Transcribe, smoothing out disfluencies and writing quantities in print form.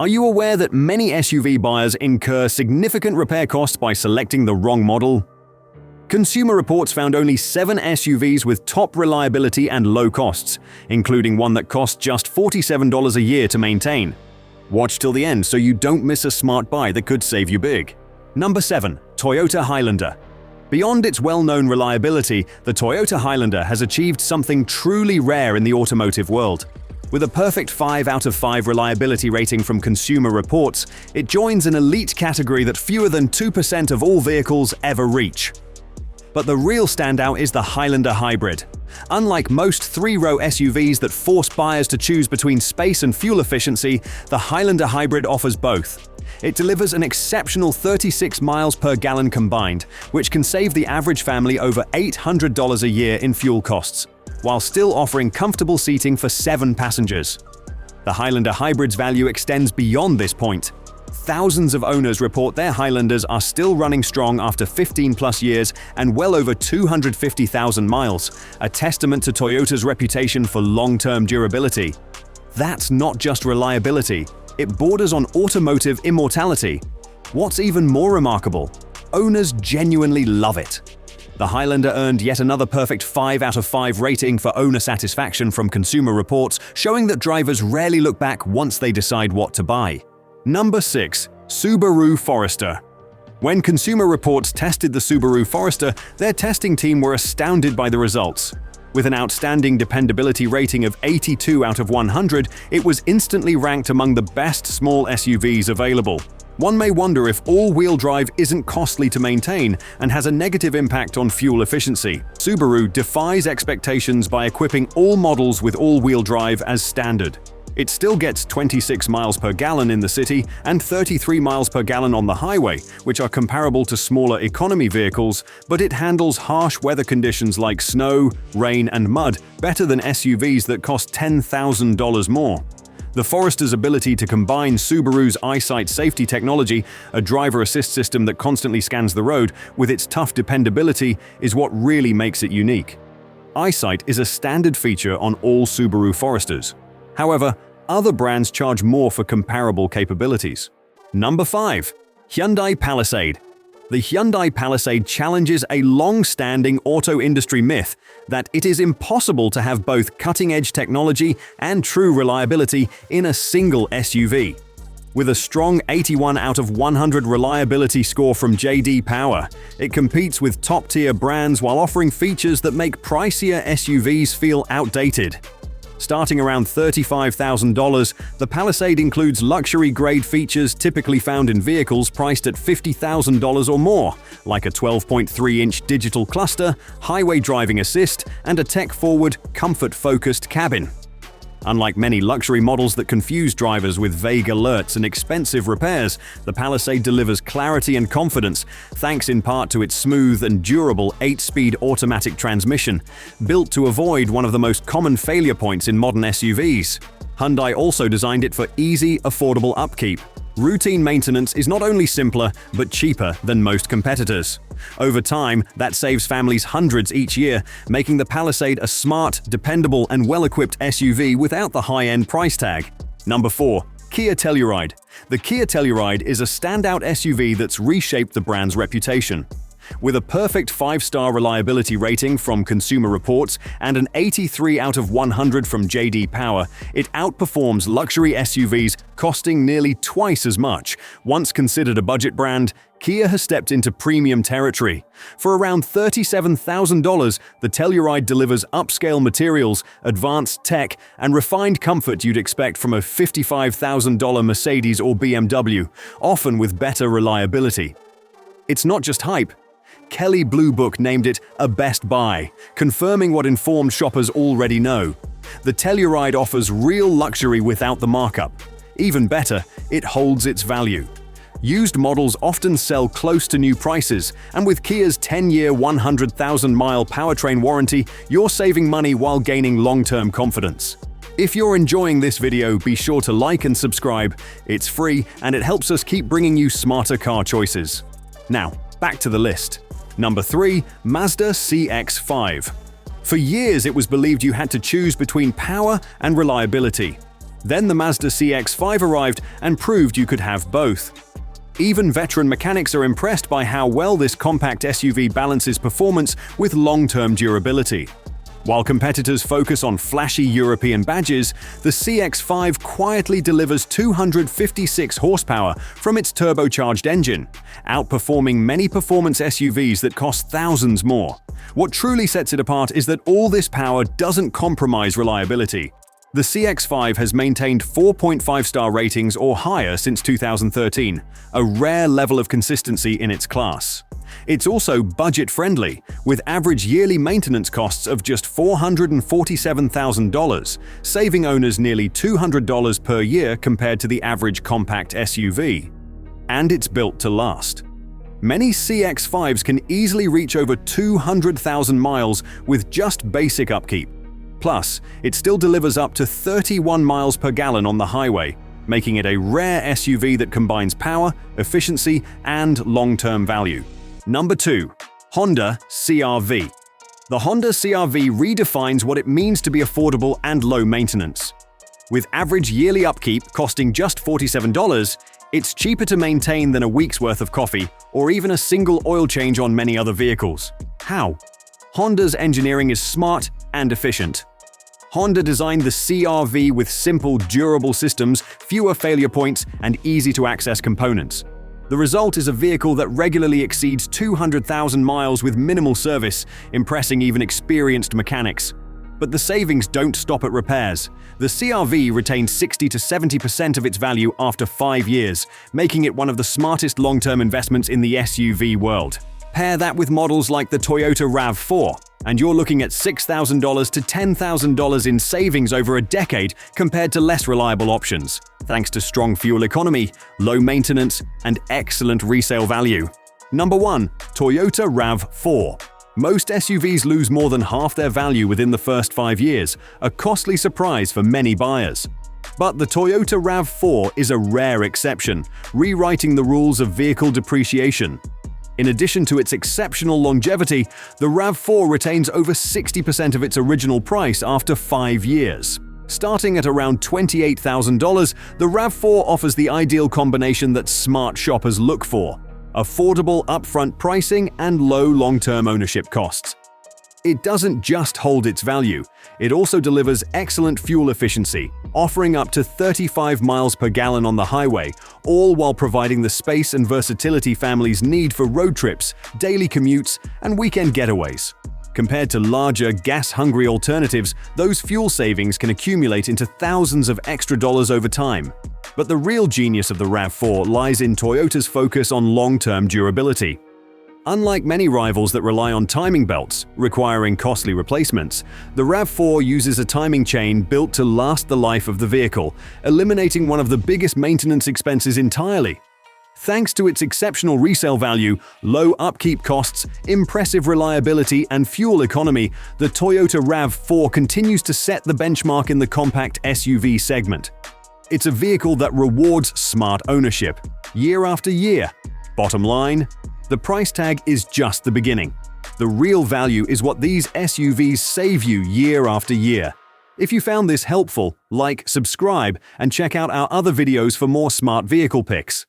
Are you aware that many SUV buyers incur significant repair costs by selecting the wrong model? Consumer Reports found only 7 SUVs with top reliability and low costs, including one that costs just $47 a year to maintain. Watch till the end so you don't miss a smart buy that could save you big. Number 7. Toyota Highlander. Beyond its well-known reliability, the Toyota Highlander has achieved something truly rare in the automotive world. With a perfect 5 out of 5 reliability rating from Consumer Reports, it joins an elite category that fewer than 2% of all vehicles ever reach. But the real standout is the Highlander Hybrid. Unlike most 3-row SUVs that force buyers to choose between space and fuel efficiency, the Highlander Hybrid offers both. It delivers an exceptional 36 miles per gallon combined, which can save the average family over $800 a year in fuel costs, while still offering comfortable seating for 7 passengers. The Highlander Hybrid's value extends beyond this point. Thousands of owners report their Highlanders are still running strong after 15+ years and well over 250,000 miles, a testament to Toyota's reputation for long-term durability. That's not just reliability, it borders on automotive immortality. What's even more remarkable? Owners genuinely love it. The Highlander earned yet another perfect 5 out of 5 rating for owner satisfaction from Consumer Reports, showing that drivers rarely look back once they decide what to buy. Number 6. Subaru Forester. When Consumer Reports tested the Subaru Forester, their testing team were astounded by the results. With an outstanding dependability rating of 82 out of 100, it was instantly ranked among the best small SUVs available. One may wonder if all-wheel drive isn't costly to maintain and has a negative impact on fuel efficiency. Subaru defies expectations by equipping all models with all-wheel drive as standard. It still gets 26 miles per gallon in the city and 33 miles per gallon on the highway, which are comparable to smaller economy vehicles, but it handles harsh weather conditions like snow, rain, and mud better than SUVs that cost $10,000 more. The Forester's ability to combine Subaru's EyeSight safety technology, a driver assist system that constantly scans the road, with its tough dependability is what really makes it unique. EyeSight is a standard feature on all Subaru Foresters. However, other brands charge more for comparable capabilities. Number 5. Hyundai Palisade. The Hyundai Palisade challenges a long-standing auto industry myth that it is impossible to have both cutting-edge technology and true reliability in a single SUV. With a strong 81 out of 100 reliability score from J.D. Power, it competes with top-tier brands while offering features that make pricier SUVs feel outdated. Starting around $35,000, the Palisade includes luxury-grade features typically found in vehicles priced at $50,000 or more, like a 12.3-inch digital cluster, highway driving assist, and a tech-forward, comfort-focused cabin. Unlike many luxury models that confuse drivers with vague alerts and expensive repairs, the Palisade delivers clarity and confidence, thanks in part to its smooth and durable 8-speed automatic transmission, built to avoid one of the most common failure points in modern SUVs. Hyundai also designed it for easy, affordable upkeep. Routine maintenance is not only simpler, but cheaper than most competitors. Over time, that saves families hundreds each year, making the Palisade a smart, dependable, and well-equipped SUV without the high-end price tag. Number 4. Kia Telluride. The Kia Telluride is a standout SUV that's reshaped the brand's reputation. With a perfect 5-star reliability rating from Consumer Reports and an 83 out of 100 from J.D. Power, it outperforms luxury SUVs costing nearly twice as much. Once considered a budget brand, Kia has stepped into premium territory. For around $37,000, the Telluride delivers upscale materials, advanced tech, and refined comfort you'd expect from a $55,000 Mercedes or BMW, often with better reliability. It's not just hype. Kelley Blue Book named it a best buy, confirming what informed shoppers already know. The Telluride offers real luxury without the markup. Even better, it holds its value. Used models often sell close to new prices, and with Kia's 10-year, 100,000-mile powertrain warranty, you're saving money while gaining long-term confidence. If you're enjoying this video, be sure to like and subscribe. It's free, and it helps us keep bringing you smarter car choices. Now, back to the list. Number 3. Mazda CX-5. For years, it was believed you had to choose between power and reliability. Then the Mazda CX-5 arrived and proved you could have both. Even veteran mechanics are impressed by how well this compact SUV balances performance with long-term durability. While competitors focus on flashy European badges, the CX-5 quietly delivers 256 horsepower from its turbocharged engine, outperforming many performance SUVs that cost thousands more. What truly sets it apart is that all this power doesn't compromise reliability. The CX-5 has maintained 4.5-star ratings or higher since 2013, a rare level of consistency in its class. It's also budget-friendly, with average yearly maintenance costs of just $447,000, saving owners nearly $200 per year compared to the average compact SUV. And it's built to last. Many CX-5s can easily reach over 200,000 miles with just basic upkeep. Plus, it still delivers up to 31 miles per gallon on the highway, making it a rare SUV that combines power, efficiency, and long-term value. Number 2. Honda CR-V. The Honda CR-V redefines what it means to be affordable and low maintenance. With average yearly upkeep costing just $47, it's cheaper to maintain than a week's worth of coffee or even a single oil change on many other vehicles. How? Honda's engineering is smart and efficient. Honda designed the CR-V with simple, durable systems, fewer failure points, and easy-to-access components. The result is a vehicle that regularly exceeds 200,000 miles with minimal service, impressing even experienced mechanics. But the savings don't stop at repairs. The CR-V retains 60 to 70% of its value after 5 years, making it one of the smartest long-term investments in the SUV world. Pair that with models like the Toyota RAV4, and you're looking at $6,000 to $10,000 in savings over a decade compared to less reliable options, thanks to strong fuel economy, low maintenance, and excellent resale value. Number 1. Toyota RAV4. Most SUVs lose more than half their value within the first 5 years, a costly surprise for many buyers. But the Toyota RAV4 is a rare exception, rewriting the rules of vehicle depreciation. In addition to its exceptional longevity, the RAV4 retains over 60% of its original price after 5 years. Starting at around $28,000, the RAV4 offers the ideal combination that smart shoppers look for: affordable upfront pricing and low long-term ownership costs. It doesn't just hold its value, it also delivers excellent fuel efficiency, offering up to 35 miles per gallon on the highway, all while providing the space and versatility families need for road trips, daily commutes, and weekend getaways. Compared to larger, gas-hungry alternatives, those fuel savings can accumulate into thousands of extra dollars over time. But the real genius of the RAV4 lies in Toyota's focus on long-term durability. Unlike many rivals that rely on timing belts, requiring costly replacements, the RAV4 uses a timing chain built to last the life of the vehicle, eliminating one of the biggest maintenance expenses entirely. Thanks to its exceptional resale value, low upkeep costs, impressive reliability, and fuel economy, the Toyota RAV4 continues to set the benchmark in the compact SUV segment. It's a vehicle that rewards smart ownership, year after year. Bottom line, the price tag is just the beginning. The real value is what these SUVs save you year after year. If you found this helpful, like, subscribe, and check out our other videos for more smart vehicle picks.